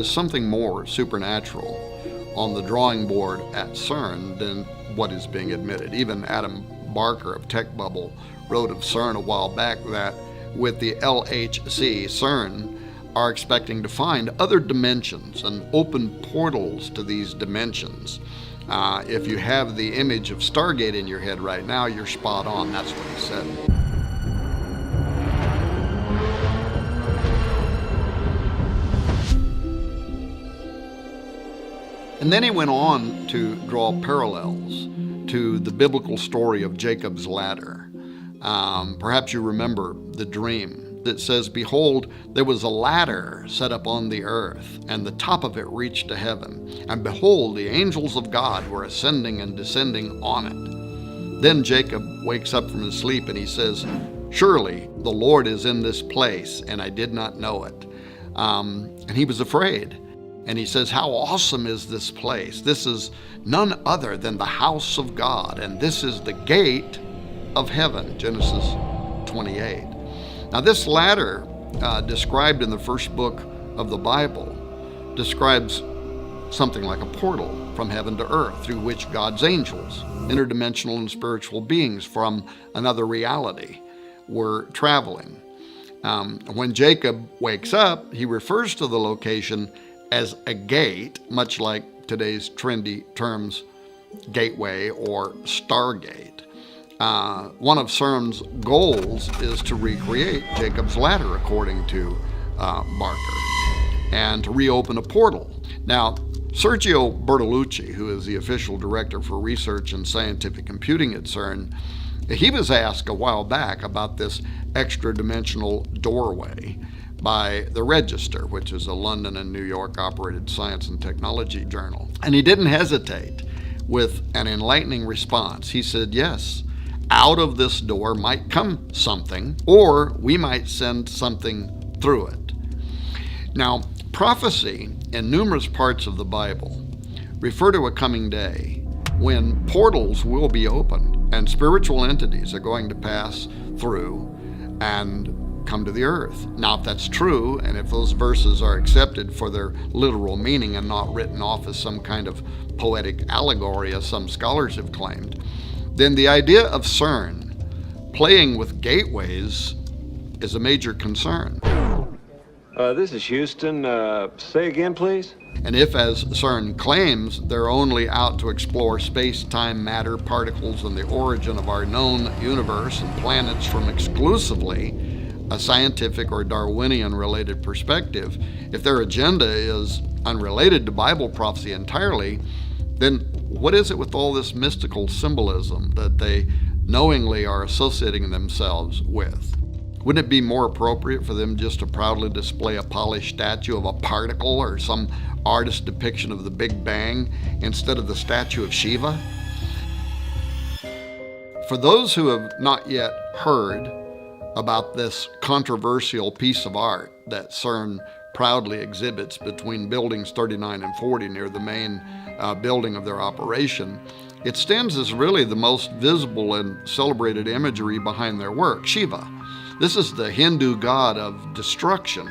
is something more supernatural on the drawing board at CERN than what is being admitted. Even Adam Barker of Tech Bubble wrote of CERN a while back that with the LHC, CERN are expecting to find other dimensions and open portals to these dimensions. If you have the image of Stargate in your head right now, you're spot on. That's what he said. And then he went on to draw parallels to the biblical story of Jacob's ladder. Perhaps you remember the dream that says, "Behold, there was a ladder set up on the earth, and the top of it reached to heaven. And behold, the angels of God were ascending and descending on it." Then Jacob wakes up from his sleep and he says, "Surely the Lord is in this place, and I did not know it." And he was afraid. And he says, "How awesome is this place? This is none other than the house of God, and this is the gate of heaven," Genesis 28. Now this ladder, described in the first book of the Bible, describes something like a portal from heaven to earth through which God's angels, interdimensional and spiritual beings from another reality, were traveling. When Jacob wakes up, he refers to the location as a gate, much like today's trendy terms gateway or Stargate. One of CERN's goals is to recreate Jacob's ladder, according to Barker, and to reopen a portal. Now, Sergio Bertolucci, who is the official director for research and scientific computing at CERN, he was asked a while back about this extra-dimensional doorway by The Register, which is a London and New York operated science and technology journal. And he didn't hesitate with an enlightening response. He said, "Yes, out of this door might come something, or we might send something through it." Now, prophecy in numerous parts of the Bible refer to a coming day when portals will be opened and spiritual entities are going to pass through and come to the earth. Now, if that's true, and if those verses are accepted for their literal meaning and not written off as some kind of poetic allegory, as some scholars have claimed, then the idea of CERN playing with gateways is a major concern. This is Houston. Say again, please? And if, as CERN claims, they're only out to explore space-time, matter, particles, and the origin of our known universe and planets from exclusively a scientific or Darwinian-related perspective, if their agenda is unrelated to Bible prophecy entirely, then what is it with all this mystical symbolism that they knowingly are associating themselves with? Wouldn't it be more appropriate for them just to proudly display a polished statue of a particle or some artist depiction of the Big Bang instead of the statue of Shiva? For those who have not yet heard about this controversial piece of art that CERN proudly exhibits between buildings 39 and 40 near the main building of their operation, it stands as really the most visible and celebrated imagery behind their work, Shiva. This is the Hindu god of destruction.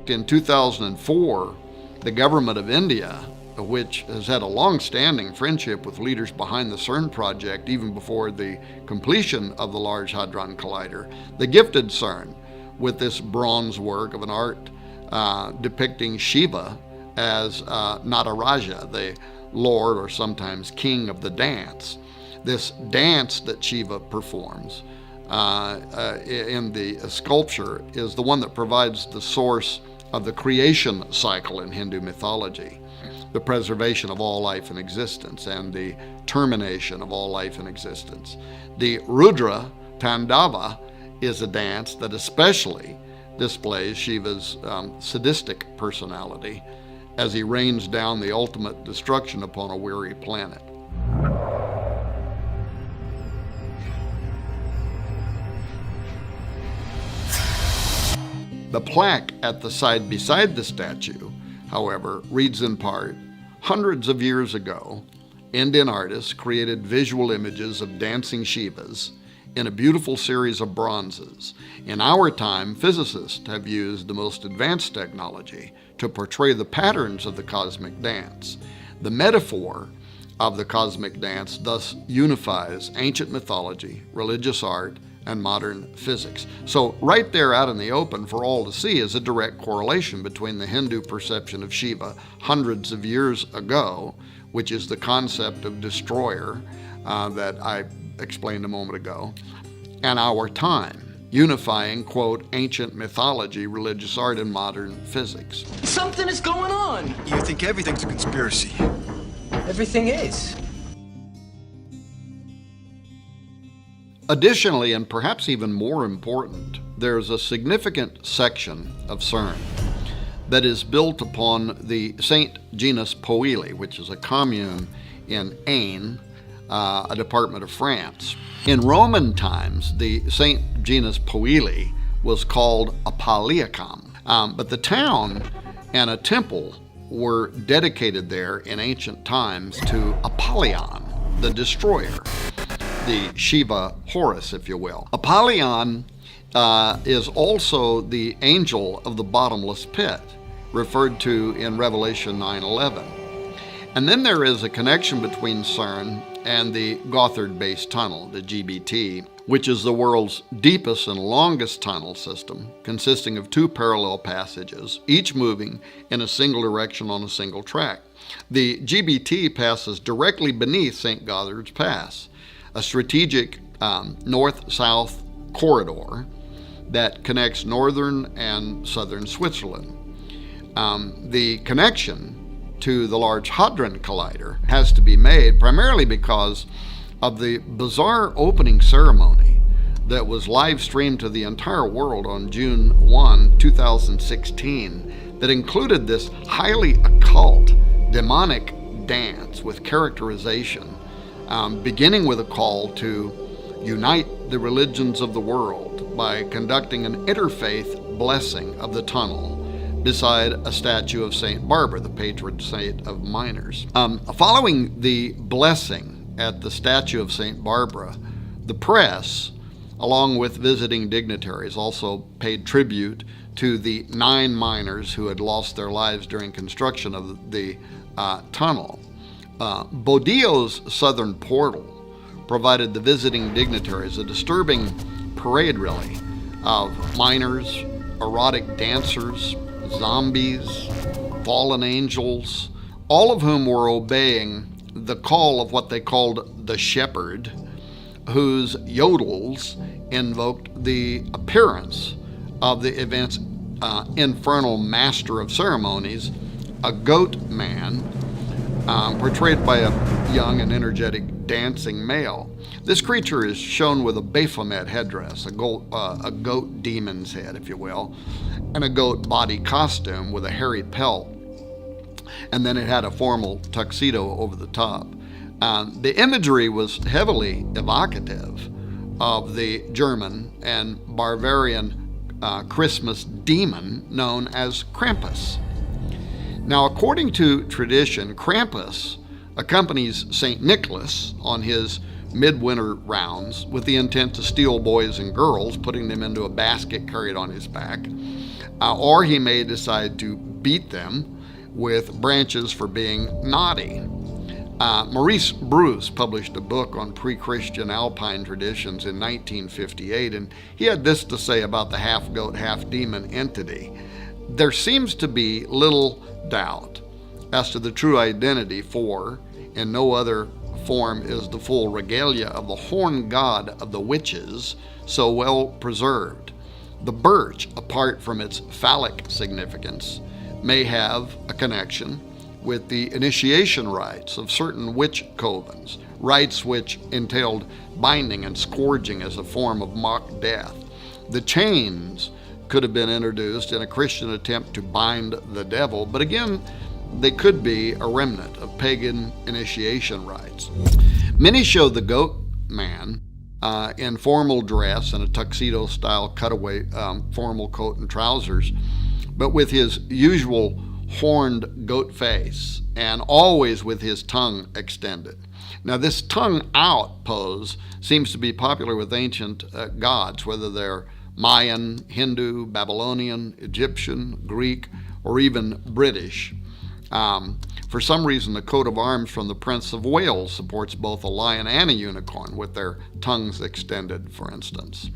In 2004, the government of India, which has had a long-standing friendship with leaders behind the CERN project even before the completion of the Large Hadron Collider, they gifted CERN with this bronze work of an art depicting Shiva as Nataraja, the lord or sometimes king of the dance. This dance that Shiva performs in the sculpture is the one that provides the source of the creation cycle in Hindu mythology, the preservation of all life in existence and the termination of all life in existence. The Rudra Tandava is a dance that especially displays Shiva's sadistic personality as he rains down the ultimate destruction upon a weary planet. The plaque at the side beside the statue, however, reads in part, "Hundreds of years ago, Indian artists created visual images of dancing Shivas in a beautiful series of bronzes. In our time, physicists have used the most advanced technology to portray the patterns of the cosmic dance. The metaphor of the cosmic dance thus unifies ancient mythology, religious art, and modern physics. So right there out in the open for all to see is a direct correlation between the Hindu perception of Shiva hundreds of years ago, which is the concept of destroyer that I explained a moment ago, and our time, unifying, quote, ancient mythology, religious art, and modern physics. Something is going on. You think everything's a conspiracy? Everything is. Additionally, and perhaps even more important, there's a significant section of CERN that is built upon the St. Genus Poili, which is a commune in Ain, a department of France. In Roman times, the St. Genus Poili was called Apaliacum, but the town and a temple were dedicated there in ancient times to Apollyon, the destroyer, the Shiva Horus, if you will. Apollyon is also the angel of the bottomless pit, referred to in Revelation 9:11. And then there is a connection between CERN and the Gothard Base Tunnel, the GBT, which is the world's deepest and longest tunnel system, consisting of 2 parallel passages, each moving in a single direction on a single track. The GBT passes directly beneath St. Gothard's Pass, a strategic north-south corridor that connects northern and southern Switzerland. The connection to the Large Hadron Collider has to be made primarily because of the bizarre opening ceremony that was live streamed to the entire world on June 1, 2016, that included this highly occult, demonic dance with characterization, beginning with a call to unite the religions of the world by conducting an interfaith blessing of the tunnel beside a statue of St. Barbara, the patron saint of miners. Following the blessing at the statue of St. Barbara, the press, along with visiting dignitaries, also paid tribute to the 9 miners who had lost their lives during construction of the tunnel. Bodio's southern portal provided the visiting dignitaries a disturbing parade, really, of miners, erotic dancers, zombies, fallen angels, all of whom were obeying the call of what they called the shepherd, whose yodels invoked the appearance of the event's infernal master of ceremonies, a goat man, portrayed by a young and energetic dancing male. This creature is shown with a Baphomet headdress, a goat demon's head, if you will, and a goat body costume with a hairy pelt. And then it had a formal tuxedo over the top. The imagery was heavily evocative of the German and Bavarian Christmas demon known as Krampus. Now, according to tradition, Krampus accompanies St. Nicholas on his midwinter rounds with the intent to steal boys and girls, putting them into a basket carried on his back, or he may decide to beat them with branches for being naughty. Maurice Bruce published a book on pre-Christian Alpine traditions in 1958, and he had this to say about the half-goat, half-demon entity. There seems to be little doubt as to the true identity, for in no other form is the full regalia of the horn god of the witches so well preserved. The birch, apart from its phallic significance, may have a connection with the initiation rites of certain witch covens, rites which entailed binding and scourging as a form of mock death. The chains could have been introduced in a Christian attempt to bind the devil, but again, they could be a remnant of pagan initiation rites. Many show the goat man in formal dress and a tuxedo-style cutaway formal coat and trousers, but with his usual horned goat face and always with his tongue extended. Now, this tongue out pose seems to be popular with ancient gods, whether they're Mayan, Hindu, Babylonian, Egyptian, Greek, or even British. For some reason, the coat of arms from the Prince of Wales supports both a lion and a unicorn with their tongues extended, for instance.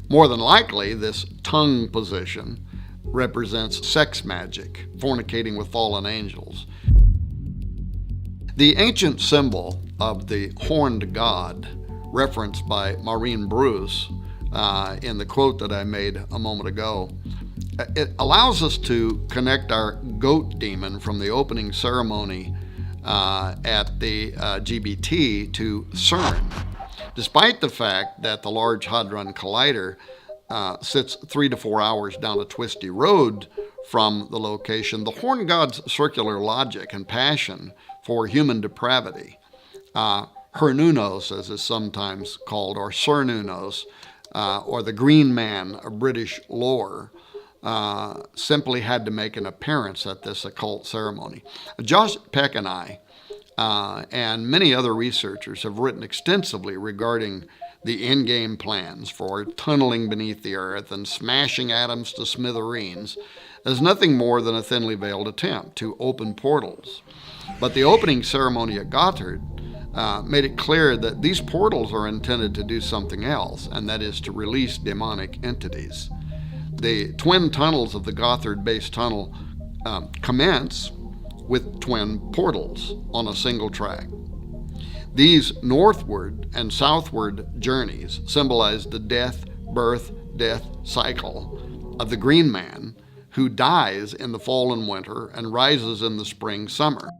More than likely, this tongue position represents sex magic, fornicating with fallen angels. The ancient symbol of the horned god, referenced by Maureen Bruce in the quote that I made a moment ago, it allows us to connect our goat demon from the opening ceremony at the GBT to CERN. Despite the fact that the Large Hadron Collider sits 3 to 4 hours down a twisty road from the location, the horn god's circular logic and passion for human depravity, Hernunos, as is sometimes called, or Cernunos, or the Green Man of British lore, simply had to make an appearance at this occult ceremony. Josh Peck and I and many other researchers have written extensively regarding the in-game plans for tunneling beneath the earth and smashing atoms to smithereens as nothing more than a thinly veiled attempt to open portals. But the opening ceremony at Gotthard made it clear that these portals are intended to do something else, and that is to release demonic entities. The twin tunnels of the Gotthard base tunnel commence with twin portals on a single track. These northward and southward journeys symbolize the death cycle of the Green Man, who dies in the fall and winter and rises in the spring summer.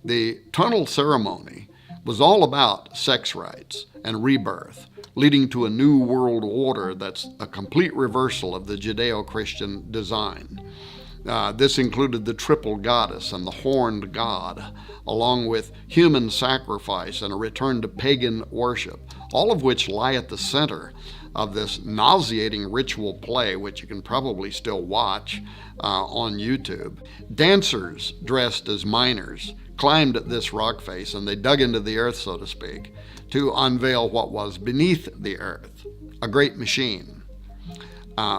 The tunnel ceremony was all about sex rights and rebirth, leading to a new world order that's a complete reversal of the Judeo-Christian design. This included the triple goddess and the horned god, along with human sacrifice and a return to pagan worship, all of which lie at the center of this nauseating ritual play, which you can probably still watch on YouTube. Dancers dressed as miners climbed this rock face, and they dug into the earth, so to speak, to unveil what was beneath the earth, a great machine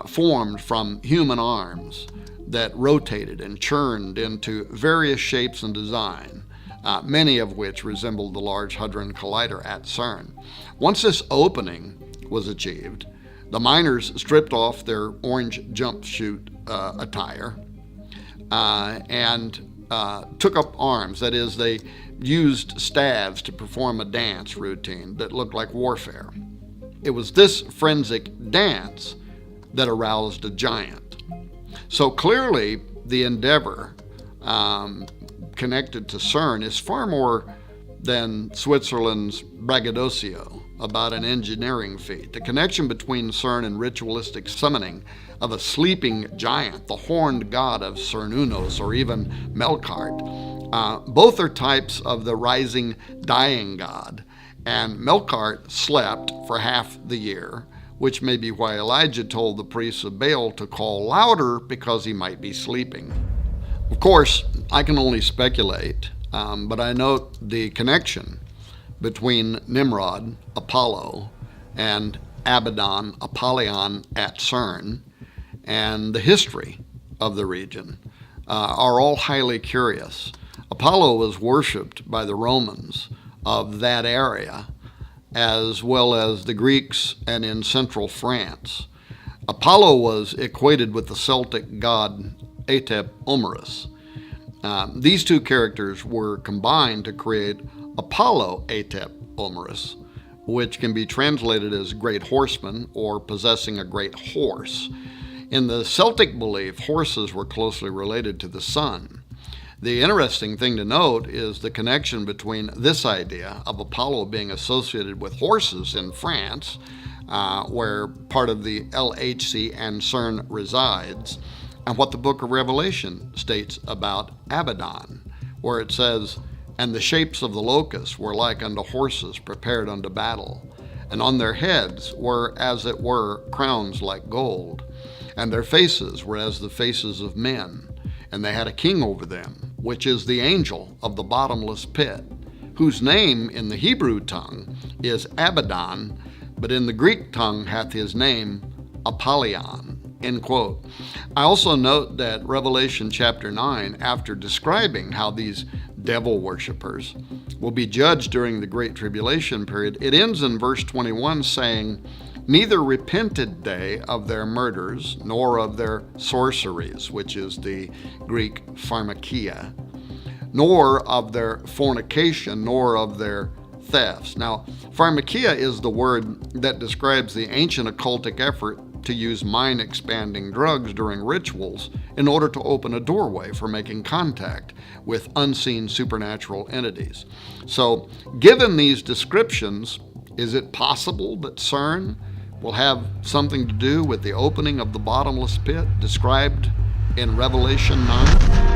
formed from human arms that rotated and churned into various shapes and design, many of which resembled the Large Hadron Collider at CERN. Once this opening was achieved, the miners stripped off their orange jumpsuit attire and took up arms. That is, they used staves to perform a dance routine that looked like warfare. It was this forensic dance that aroused a giant. So clearly, the endeavor connected to CERN is far more than Switzerland's braggadocio about an engineering feat. The connection between CERN and ritualistic summoning of a sleeping giant, the horned god of Cernunnos, or even Melkart. Both are types of the rising, dying god, and Melkart slept for half the year, which may be why Elijah told the priests of Baal to call louder because he might be sleeping. Of course, I can only speculate, but I note the connection between Nimrod, Apollo, and Abaddon, Apollyon at CERN, and the history of the region are all highly curious. Apollo was worshipped by the Romans of that area, as well as the Greeks and in central France. Apollo was equated with the Celtic god Atep Omerus. These two characters were combined to create Apollo Atep Omerus, which can be translated as great horseman or possessing a great horse. In the Celtic belief, horses were closely related to the sun. The interesting thing to note is the connection between this idea of Apollo being associated with horses in France, where part of the LHC and CERN resides, and what the book of Revelation states about Abaddon, where it says, "And the shapes of the locusts were like unto horses prepared unto battle, and on their heads were as it were crowns like gold, and their faces were as the faces of men, and they had a king over them, which is the angel of the bottomless pit, whose name in the Hebrew tongue is Abaddon, but in the Greek tongue hath his name Apollyon. End quote. I also note that Revelation chapter 9, after describing how these devil worshippers will be judged during the Great Tribulation period, it ends in verse 21 saying, "Neither repented they of their murders, nor of their sorceries," which is the Greek pharmakia, "nor of their fornication, nor of their thefts." Now, pharmakia is the word that describes the ancient occultic effort to use mind-expanding drugs during rituals in order to open a doorway for making contact with unseen supernatural entities. So, given these descriptions, is it possible that CERN will have something to do with the opening of the bottomless pit described in Revelation 9?